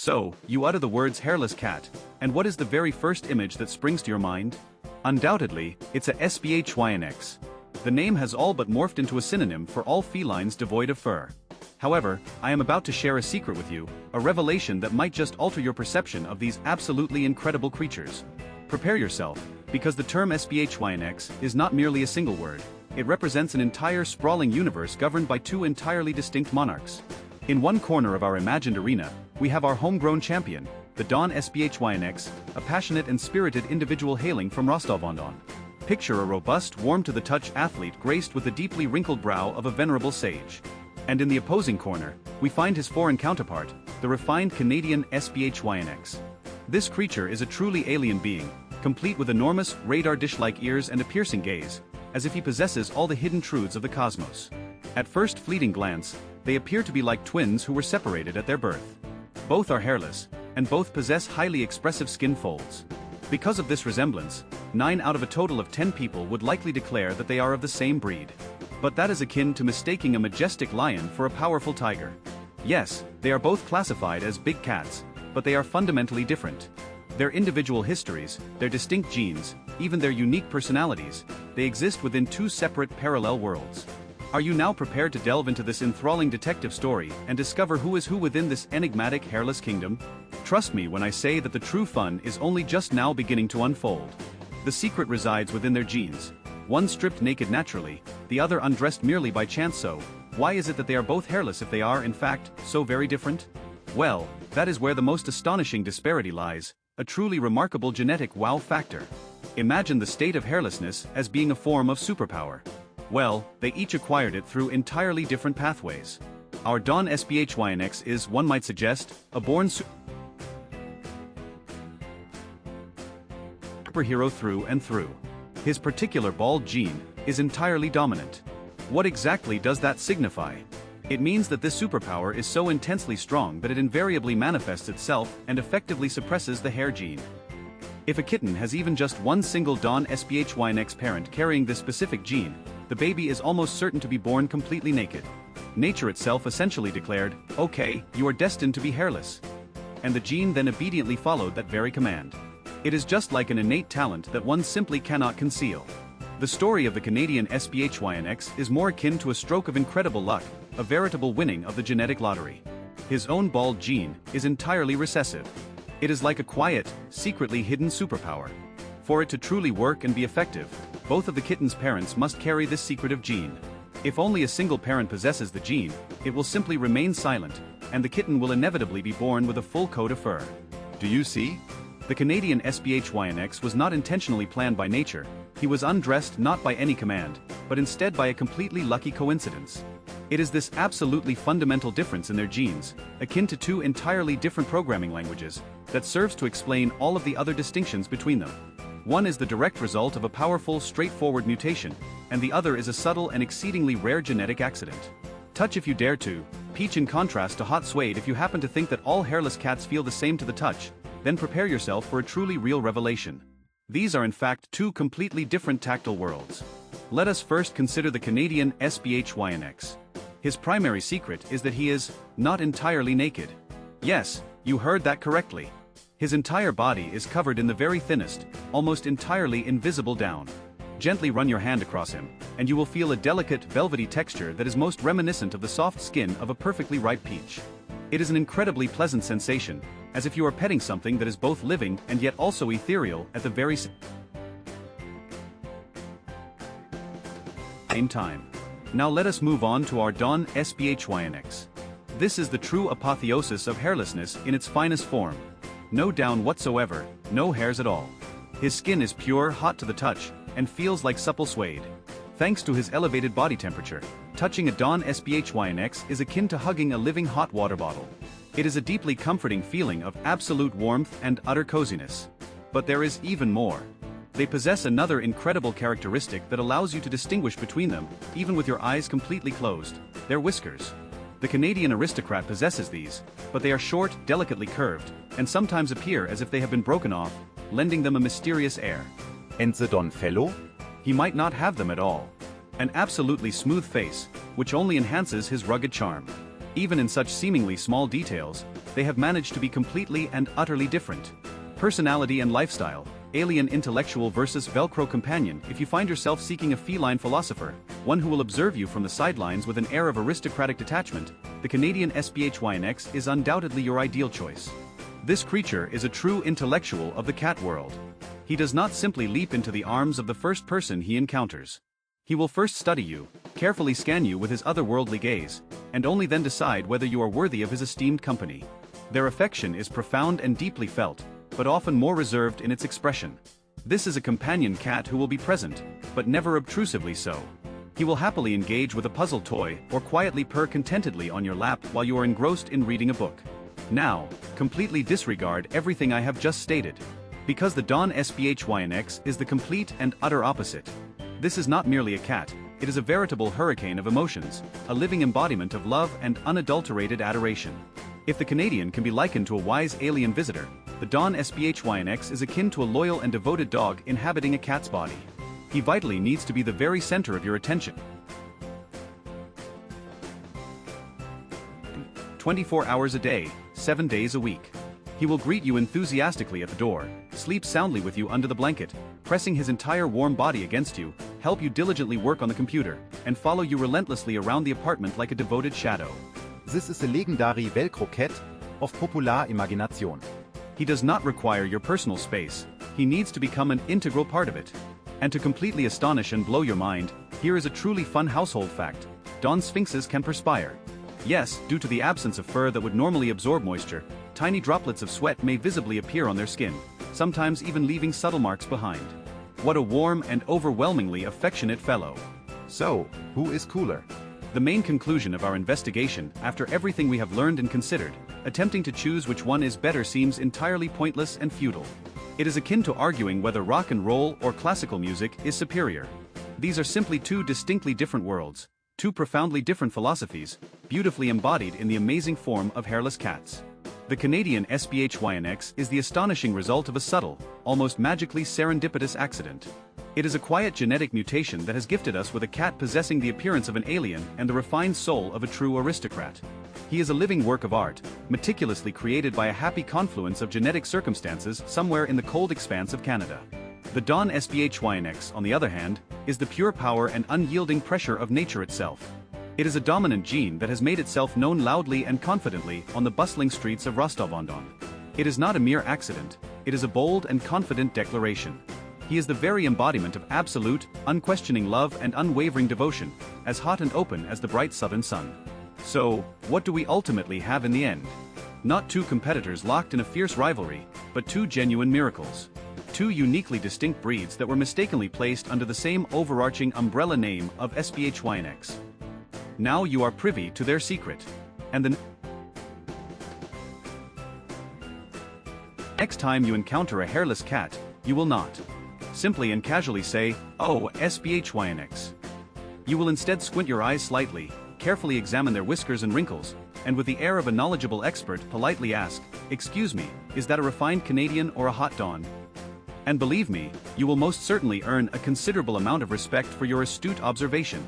So, you utter the words hairless cat, and what is the very first image that springs to your mind? Undoubtedly, it's a Sphynx. The name has all but morphed into a synonym for all felines devoid of fur. However, I am about to share a secret with you, a revelation that might just alter your perception of these absolutely incredible creatures. Prepare yourself, because the term Sphynx is not merely a single word. It represents an entire sprawling universe governed by two entirely distinct monarchs. In one corner of our imagined arena, we have our homegrown champion, the Don Sphynx, a passionate and spirited individual hailing from Rostov-on-Don. Picture a robust, warm-to-the-touch athlete graced with the deeply wrinkled brow of a venerable sage. And in the opposing corner, we find his foreign counterpart, the refined Canadian Sphynx. This creature is a truly alien being, complete with enormous, radar dish-like ears and a piercing gaze, as if he possesses all the hidden truths of the cosmos. At first fleeting glance, they appear to be like twins who were separated at their birth. Both are hairless, and both possess highly expressive skin folds. Because of this resemblance, 9 out of a total of 10 people would likely declare that they are of the same breed. But that is akin to mistaking a majestic lion for a powerful tiger. Yes, they are both classified as big cats, but they are fundamentally different. Their individual histories, their distinct genes, even their unique personalities, they exist within two separate parallel worlds. Are you now prepared to delve into this enthralling detective story and discover who is who within this enigmatic hairless kingdom? Trust me when I say that the true fun is only just now beginning to unfold. The secret resides within their genes. One stripped naked naturally, the other undressed merely by chance. So, why is it that they are both hairless if they are, in fact, so very different? Well, that is where the most astonishing disparity lies, a truly remarkable genetic wow factor. Imagine the state of hairlessness as being a form of superpower. Well, they each acquired it through entirely different pathways. Our Don Sphynx is, one might suggest, a born superhero through and through. His particular bald gene is entirely dominant. What exactly does that signify? It means that this superpower is so intensely strong that it invariably manifests itself and effectively suppresses the hair gene. If a kitten has even just one single Don Sphynx parent carrying this specific gene, the baby is almost certain to be born completely naked. Nature itself essentially declared, "Okay, you are destined to be hairless." And the gene then obediently followed that very command. It is just like an innate talent that one simply cannot conceal. The story of the Canadian Sphynx is more akin to a stroke of incredible luck, a veritable winning of the genetic lottery. His own bald gene is entirely recessive. It is like a quiet, secretly hidden superpower. For it to truly work and be effective, both of the kitten's parents must carry this secretive gene. If only a single parent possesses the gene, it will simply remain silent, and the kitten will inevitably be born with a full coat of fur. Do you see? The Canadian Sphynx was not intentionally planned by nature. He was undressed not by any command, but instead by a completely lucky coincidence. It is this absolutely fundamental difference in their genes, akin to two entirely different programming languages, that serves to explain all of the other distinctions between them. One is the direct result of a powerful, straightforward mutation, and the other is a subtle and exceedingly rare genetic accident. Touch if you dare to, peach in contrast to hot suede if you happen to think that all hairless cats feel the same to the touch, then prepare yourself for a truly real revelation. These are in fact two completely different tactile worlds. Let us first consider the Canadian Sphynx. His primary secret is that he is not entirely naked. Yes, you heard that correctly. His entire body is covered in the very thinnest, almost entirely invisible down. Gently run your hand across him, and you will feel a delicate, velvety texture that is most reminiscent of the soft skin of a perfectly ripe peach. It is an incredibly pleasant sensation, as if you are petting something that is both living and yet also ethereal at the very same time. Now let us move on to our Don Sphynx. This is the true apotheosis of hairlessness in its finest form. No down whatsoever, no hairs at all. His skin is pure, hot to the touch, and feels like supple suede. Thanks to his elevated body temperature, touching a Don Sphynx is akin to hugging a living hot water bottle. It is a deeply comforting feeling of absolute warmth and utter coziness. But there is even more. They possess another incredible characteristic that allows you to distinguish between them, even with your eyes completely closed: their whiskers. The Canadian aristocrat possesses these, but they are short, delicately curved, and sometimes appear as if they have been broken off, lending them a mysterious air. And the Don fellow? He might not have them at all. An absolutely smooth face, which only enhances his rugged charm. Even in such seemingly small details, they have managed to be completely and utterly different. Personality and lifestyle, alien intellectual versus Velcro companion. If you find yourself seeking a feline philosopher, one who will observe you from the sidelines with an air of aristocratic detachment, the Canadian SPHYNX is undoubtedly your ideal choice. This creature is a true intellectual of the cat world. He does not simply leap into the arms of the first person he encounters. He will first study you, carefully scan you with his otherworldly gaze, and only then decide whether you are worthy of his esteemed company. Their affection is profound and deeply felt, but often more reserved in its expression. This is a companion cat who will be present, but never obtrusively so. He will happily engage with a puzzle toy or quietly purr contentedly on your lap while you are engrossed in reading a book. Now, completely disregard everything I have just stated. Because the Dawn SPHYNX is the complete and utter opposite. This is not merely a cat, it is a veritable hurricane of emotions, a living embodiment of love and unadulterated adoration. If the Canadian can be likened to a wise alien visitor, the Dawn SPHYNX is akin to a loyal and devoted dog inhabiting a cat's body. He vitally needs to be the very center of your attention. 24 hours a day, 7 days a week. He will greet you enthusiastically at the door, sleep soundly with you under the blanket, pressing his entire warm body against you, help you diligently work on the computer, and follow you relentlessly around the apartment like a devoted shadow. This is a legendary Velcro cat of popular imagination. He does not require your personal space, he needs to become an integral part of it. And to completely astonish and blow your mind, here is a truly fun household fact: Dawn Sphynxes can perspire. Yes, due to the absence of fur that would normally absorb moisture, tiny droplets of sweat may visibly appear on their skin, sometimes even leaving subtle marks behind. What a warm and overwhelmingly affectionate fellow. So, who is cooler? The main conclusion of our investigation, after everything we have learned and considered, attempting to choose which one is better seems entirely pointless and futile. It is akin to arguing whether rock and roll or classical music is superior. These are simply two distinctly different worlds, two profoundly different philosophies, beautifully embodied in the amazing form of hairless cats. The Canadian SPHYNX is the astonishing result of a subtle, almost magically serendipitous accident. It is a quiet genetic mutation that has gifted us with a cat possessing the appearance of an alien and the refined soul of a true aristocrat. He is a living work of art, meticulously created by a happy confluence of genetic circumstances somewhere in the cold expanse of Canada. The Dawn SPHYNX, on the other hand, is the pure power and unyielding pressure of nature itself. It is a dominant gene that has made itself known loudly and confidently on the bustling streets of Rostov-on-Don. It is not a mere accident, it is a bold and confident declaration. He is the very embodiment of absolute, unquestioning love and unwavering devotion, as hot and open as the bright southern sun. So, what do we ultimately have in the end? Not two competitors locked in a fierce rivalry, but two genuine miracles. Two uniquely distinct breeds that were mistakenly placed under the same overarching umbrella name of SPHYNX. Now you are privy to their secret. And the next time you encounter a hairless cat, you will not simply and casually say, "Oh, SPHYNX." You will instead squint your eyes slightly, carefully examine their whiskers and wrinkles, and with the air of a knowledgeable expert politely ask, "Excuse me, is that a refined Canadian or a hot Dawn?" And believe me, you will most certainly earn a considerable amount of respect for your astute observation.